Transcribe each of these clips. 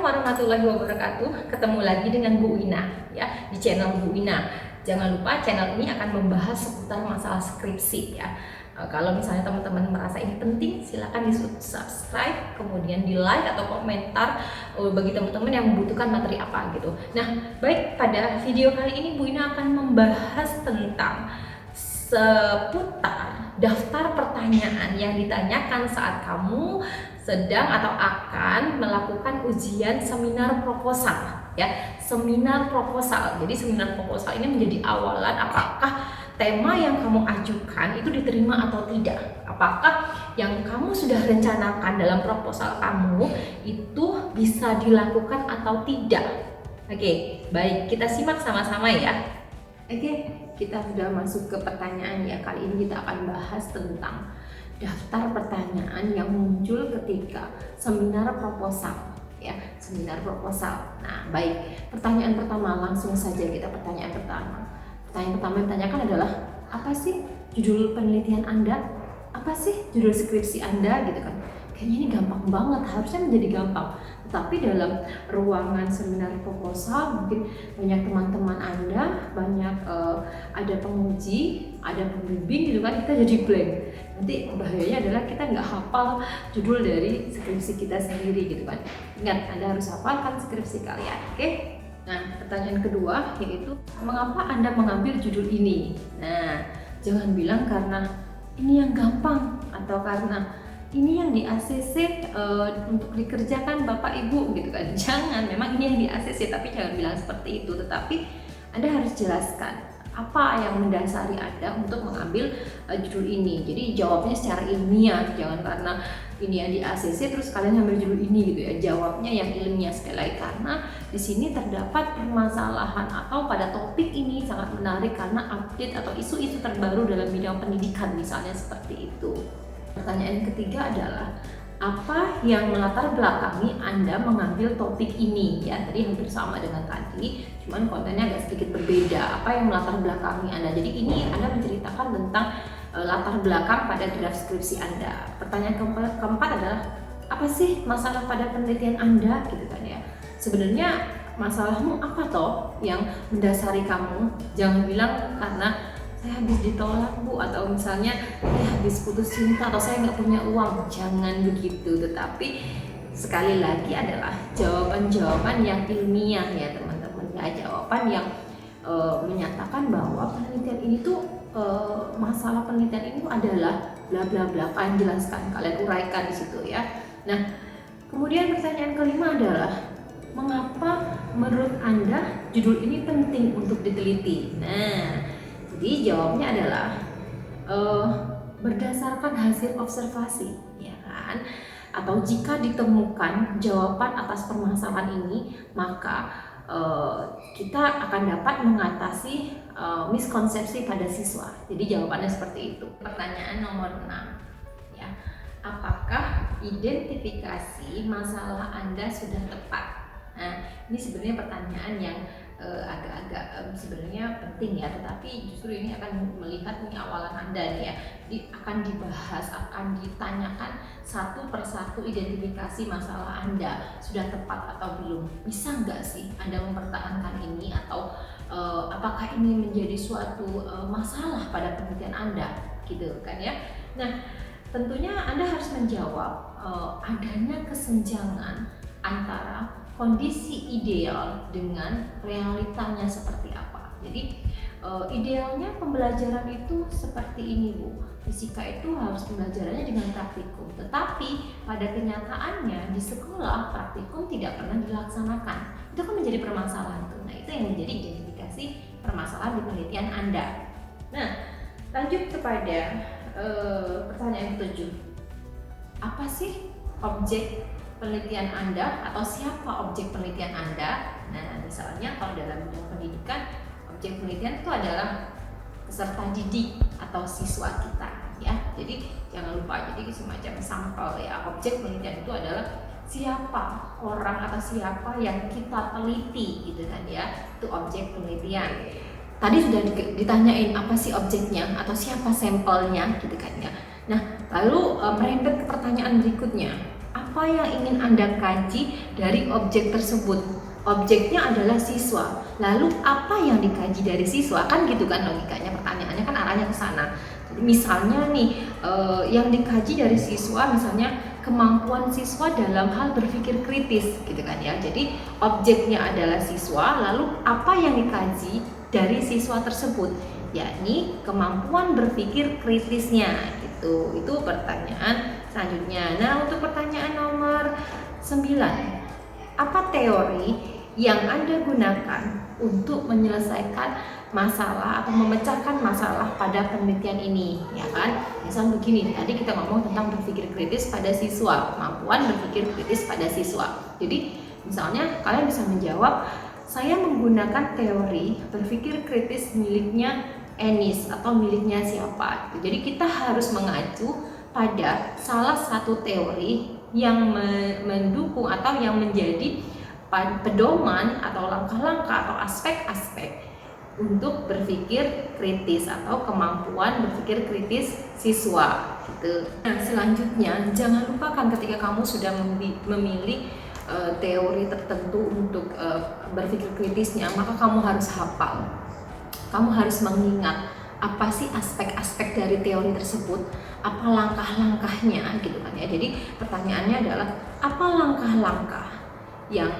warahmatullahi wabarakatuh. Ketemu lagi dengan Bu Wina ya di channel Bu Wina. Jangan lupa channel ini akan membahas seputar masalah skripsi ya. Kalau misalnya teman-teman merasa ini penting, silakan di subscribe, kemudian di like atau komentar bagi teman-teman yang membutuhkan materi apa gitu. Nah, baik, pada video kali ini Bu Wina akan membahas tentang seputar daftar pertanyaan yang ditanyakan saat kamu sedang atau akan melakukan ujian seminar proposal ya, seminar proposal. Jadi seminar proposal ini menjadi awalan apakah tema yang kamu ajukan itu diterima atau tidak, apakah yang kamu sudah rencanakan dalam proposal kamu itu bisa dilakukan atau tidak. Oke, baik, kita simak sama-sama ya. Oke, kita sudah masuk ke pertanyaan ya. Kali ini kita akan bahas tentang daftar pertanyaan yang muncul ketika seminar proposal ya, seminar proposal. Nah, baik, pertanyaan pertama, langsung saja kita pertanyaan pertama. Pertanyaan pertama yang ditanyakan adalah, apa sih judul penelitian Anda? Apa sih judul skripsi Anda gitu kan? Kayaknya ini gampang banget, harusnya menjadi gampang. Tetapi dalam ruangan seminar proposal mungkin banyak teman-teman Anda, banyak ada penguji, ada pembimbing gitu kan, kita jadi blank. Nanti bahayanya adalah kita nggak hafal judul dari skripsi kita sendiri gitu kan. Ingat, Anda harus hafalkan skripsi kalian, oke? Nah, pertanyaan kedua yaitu, mengapa Anda mengambil judul ini? Nah, jangan bilang karena ini yang gampang atau karena ini yang di ACC untuk dikerjakan Bapak Ibu gitu kan. Jangan, memang ini yang di ACC, tapi jangan bilang seperti itu. Tetapi Anda harus jelaskan apa yang mendasari Anda untuk mengambil judul ini. Jadi jawabnya secara ilmiah, jangan karena ini yang di ACC terus kalian ambil judul ini gitu ya. Jawabnya yang ilmiah sekali lagi, karena di sini terdapat permasalahan atau pada topik ini sangat menarik karena update atau isu-isu terbaru dalam bidang pendidikan misalnya seperti itu. Pertanyaan ketiga adalah, apa yang melatar belakangi Anda mengambil topik ini ya. Tadi hampir sama dengan tadi, cuman kontennya agak sedikit berbeda. Apa yang melatar belakangi Anda? Jadi ini Anda menceritakan tentang latar belakang pada draft skripsi Anda. Pertanyaan keempat adalah, apa sih masalah pada penelitian Anda gitu kan ya. Sebenarnya masalahmu apa toh yang mendasari kamu? Jangan bilang karena saya habis ditolak Bu, atau misalnya saya habis putus cinta, atau saya nggak punya uang. Jangan begitu, tetapi sekali lagi adalah jawaban-jawaban yang ilmiah ya teman-teman ya, jawaban yang menyatakan bahwa penelitian ini tuh masalah penelitian ini adalah bla bla bla, kalian jelaskan, kalian uraikan di situ ya. Nah, kemudian pertanyaan kelima adalah, mengapa menurut Anda judul ini penting untuk diteliti? Nah, jadi jawabnya adalah berdasarkan hasil observasi, ya kan? Atau jika ditemukan jawaban atas permasalahan ini, maka kita akan dapat mengatasi miskonsepsi pada siswa. Jadi jawabannya seperti itu. Pertanyaan nomor 6 ya. Apakah identifikasi masalah Anda sudah tepat? Nah, ini sebenarnya pertanyaan yang agak-agak sebenarnya penting ya, tetapi justru ini akan melihat nih awalan Anda nih ya. Jadi akan dibahas, akan ditanyakan satu persatu identifikasi masalah Anda sudah tepat atau belum. Bisa nggak sih Anda mempertahankan ini, atau apakah ini menjadi suatu masalah pada penelitian Anda gitu kan ya. Nah, tentunya Anda harus menjawab adanya kesenjangan antara kondisi ideal dengan realitanya seperti apa. Jadi idealnya pembelajaran itu seperti ini Bu, fisika itu harus pembelajarannya dengan praktikum, tetapi pada kenyataannya di sekolah praktikum tidak pernah dilaksanakan. Itu kan menjadi permasalahan tuh. Nah, itu yang menjadi identifikasi permasalahan di penelitian Anda. Nah, lanjut kepada pertanyaan ke-7. Apa sih objek penelitian Anda, atau siapa objek penelitian Anda? Nah, misalnya kalau dalam bidang pendidikan, objek penelitian itu adalah peserta didik atau siswa kita ya. Jadi jangan lupa, jadi semacam sampel ya. Objek penelitian itu adalah siapa orang atau siapa yang kita teliti gitu kan ya. Itu objek penelitian. Tadi sudah ditanyain apa sih objeknya atau siapa sampelnya gitu kan ya. Nah, lalu merembet ke pertanyaan berikutnya. Apa apa yang ingin Anda kaji dari objek tersebut. Objeknya adalah siswa. Lalu apa yang dikaji dari siswa? Kan gitu kan logikanya, pertanyaannya kan arahnya ke sana. Misalnya nih, yang dikaji dari siswa misalnya kemampuan siswa dalam hal berpikir kritis gitu kan ya. Jadi objeknya adalah siswa, lalu apa yang dikaji dari siswa tersebut, yakni kemampuan berpikir kritisnya gitu. Itu pertanyaan selanjutnya. Nah, untuk pertanyaan nomor 9, apa teori yang Anda gunakan untuk menyelesaikan masalah atau memecahkan masalah pada penelitian ini, ya kan? Misal begini, tadi kita ngomong tentang berpikir kritis pada siswa, kemampuan berpikir kritis pada siswa. Jadi misalnya kalian bisa menjawab, saya menggunakan teori berpikir kritis miliknya Ennis atau miliknya siapa. Jadi kita harus mengacu pada salah satu teori yang mendukung atau yang menjadi pedoman atau langkah-langkah atau aspek-aspek untuk berpikir kritis atau kemampuan berpikir kritis siswa gitu. Nah, selanjutnya jangan lupakan ketika kamu sudah memilih teori tertentu untuk berpikir kritisnya, maka kamu harus hafal. Kamu harus mengingat apa sih aspek-aspek dari teori tersebut, apa langkah-langkahnya gitu kan ya. Jadi pertanyaannya adalah apa langkah-langkah yang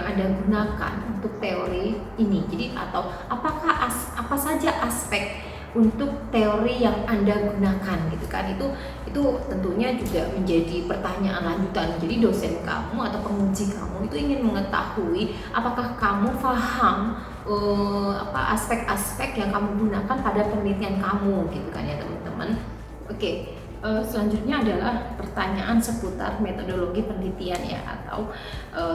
Anda gunakan untuk teori ini. Jadi atau apakah apa saja aspek untuk teori yang Anda gunakan gitu kan. Itu tentunya juga menjadi pertanyaan lanjutan. Jadi dosen kamu atau penguji kamu itu ingin mengetahui apakah kamu paham aspek-aspek yang kamu gunakan pada penelitian kamu gitu kan ya teman-teman. Oke. Selanjutnya adalah pertanyaan seputar metodologi penelitian ya, atau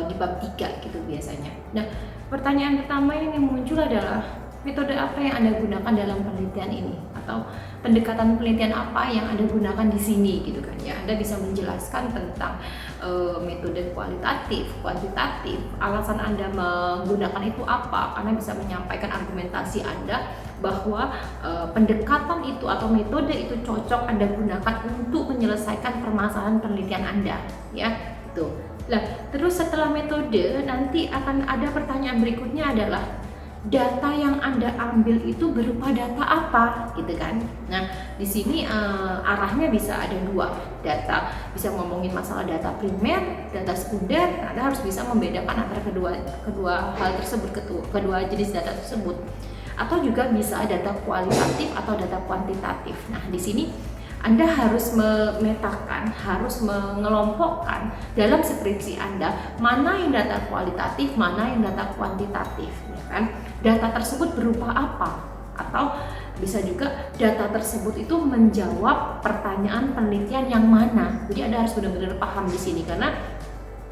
di bab 3 gitu biasanya. Nah, pertanyaan pertama yang muncul adalah metode apa yang Anda gunakan dalam penelitian ini, atau pendekatan penelitian apa yang Anda gunakan di sini gitu kan ya. Anda bisa menjelaskan tentang metode kualitatif, kuantitatif, alasan Anda menggunakan itu apa, karena bisa menyampaikan argumentasi Anda bahwa pendekatan itu atau metode itu cocok Anda gunakan untuk menyelesaikan permasalahan penelitian Anda ya gitu. Nah, terus setelah metode nanti akan ada pertanyaan berikutnya adalah data yang Anda ambil itu berupa data apa gitu kan. Nah, di sini arahnya bisa ada dua, data bisa ngomongin masalah data primer, data sekunder. Anda harus bisa membedakan antara kedua hal tersebut, kedua jenis data tersebut. Atau juga bisa data kualitatif atau data kuantitatif. Nah, di sini Anda harus memetakan, harus mengelompokkan dalam skripsi Anda mana yang data kualitatif, mana yang data kuantitatif, ya kan? Data tersebut berupa apa? Atau bisa juga data tersebut itu menjawab pertanyaan penelitian yang mana. Jadi Anda harus benar-benar paham di sini, karena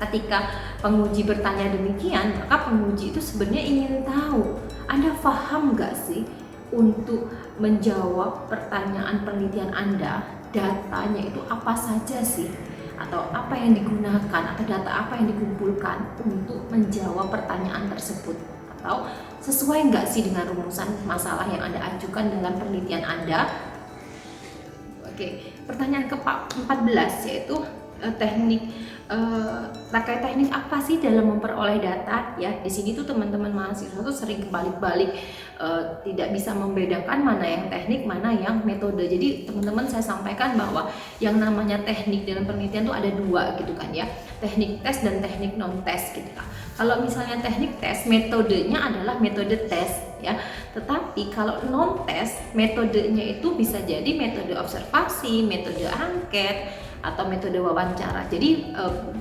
ketika penguji bertanya demikian, maka penguji itu sebenarnya ingin tahu Anda paham nggak sih untuk menjawab pertanyaan penelitian Anda, datanya itu apa saja sih, atau apa yang digunakan, atau data apa yang dikumpulkan untuk menjawab pertanyaan tersebut, atau sesuai nggak sih dengan rumusan masalah yang Anda ajukan dalam penelitian Anda. Oke, pertanyaan ke-14 yaitu terkait teknik apa sih dalam memperoleh data ya. Di sini tuh teman-teman mahasiswa tuh sering kebalik-balik, tidak bisa membedakan mana yang teknik, mana yang metode. Jadi teman-teman saya sampaikan bahwa yang namanya teknik dalam penelitian tuh ada dua gitu kan ya, teknik tes dan teknik non tes gitu kan. Kalau misalnya teknik tes, metodenya adalah metode tes ya. Tetapi kalau non tes, metodenya itu bisa jadi metode observasi, metode angket, atau metode wawancara. Jadi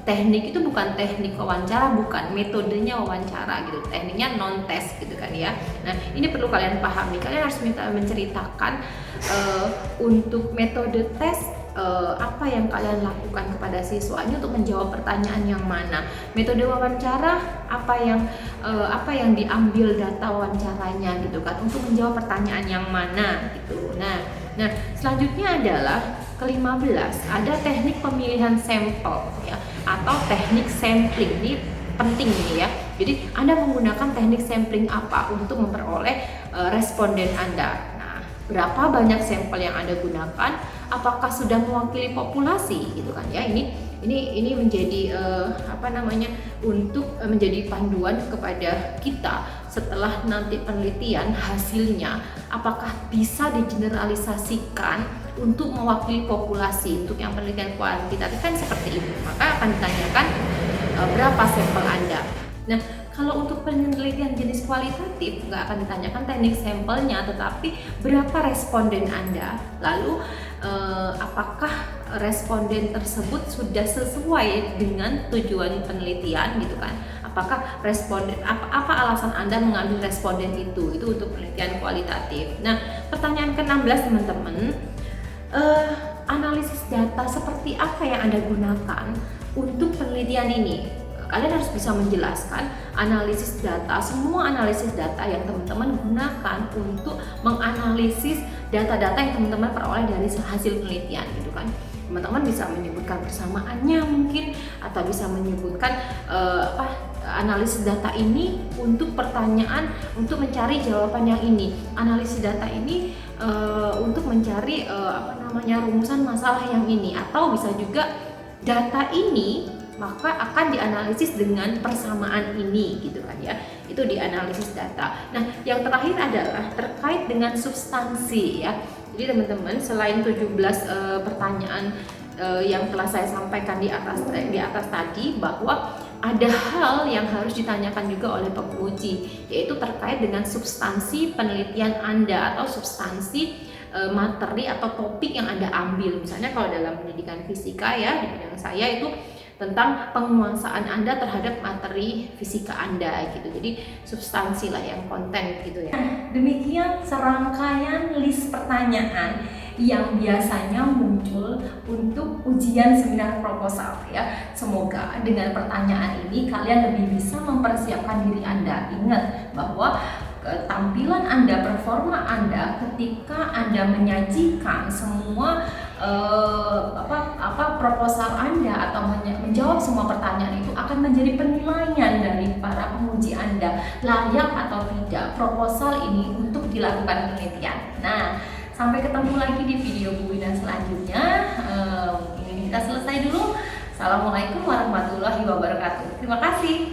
teknik itu bukan teknik wawancara, bukan metodenya wawancara gitu. Tekniknya non tes gitu kan ya. Nah, ini perlu kalian pahami. Kalian harus menceritakan untuk metode tes apa yang kalian lakukan kepada siswanya untuk menjawab pertanyaan yang mana. Metode wawancara apa yang diambil data wawancaranya gitu kan untuk menjawab pertanyaan yang mana gitu. Nah, selanjutnya adalah ke-15 ada teknik pemilihan sampel ya, atau teknik sampling. Ini penting nih ya. Jadi Anda menggunakan teknik sampling apa untuk memperoleh responden Anda. Nah, berapa banyak sampel yang Anda gunakan, apakah sudah mewakili populasi gitu kan ya. Ini menjadi untuk menjadi panduan kepada kita setelah nanti penelitian hasilnya apakah bisa digeneralisasikan untuk mewakili populasi. Untuk yang penelitian kuantitatif kan seperti itu, maka akan ditanyakan berapa sampel Anda. Nah, kalau untuk penelitian jenis kualitatif nggak akan ditanyakan teknik sampelnya, tetapi berapa responden Anda, lalu apakah responden tersebut sudah sesuai dengan tujuan penelitian gitu kan. Apakah responden, apa alasan Anda mengambil responden itu untuk penelitian kualitatif. Nah, pertanyaan ke-16 teman-teman, analisis data seperti apa yang Anda gunakan untuk penelitian ini? Kalian harus bisa menjelaskan analisis data, semua analisis data yang teman-teman gunakan untuk menganalisis data-data yang teman-teman peroleh dari hasil penelitian gitu kan. Teman-teman bisa menyebutkan persamaannya mungkin, atau bisa menyebutkan analisis data ini untuk pertanyaan, untuk mencari jawaban yang ini. Analisis data ini untuk mencari rumusan masalah yang ini, atau bisa juga data ini maka akan dianalisis dengan persamaan ini gitu kan ya. Itu dianalisis data. Nah, yang terakhir adalah terkait dengan substansi ya. Jadi teman-teman, selain 17 pertanyaan yang telah saya sampaikan di atas tadi, bahwa ada hal yang harus ditanyakan juga oleh penguji, yaitu terkait dengan substansi penelitian Anda atau substansi materi atau topik yang Anda ambil. Misalnya kalau dalam pendidikan fisika ya, di bidang saya itu tentang penguasaan Anda terhadap materi fisika Anda gitu. Jadi substansi lah yang konten gitu ya. Demikian serangkaian list pertanyaan yang biasanya muncul untuk ujian seminar proposal ya. Semoga dengan pertanyaan ini kalian lebih bisa mempersiapkan diri Anda. Ingat bahwa tampilan Anda, performa Anda ketika Anda menyajikan semua proposal Anda atau menjawab semua pertanyaan itu akan menjadi penilaian dari para penguji Anda, layak atau tidak proposal ini untuk dilakukan penelitian. Nah, sampai ketemu lagi di video Bu Wina selanjutnya. Ini kita selesai dulu. Assalamualaikum warahmatullahi wabarakatuh. Terima kasih.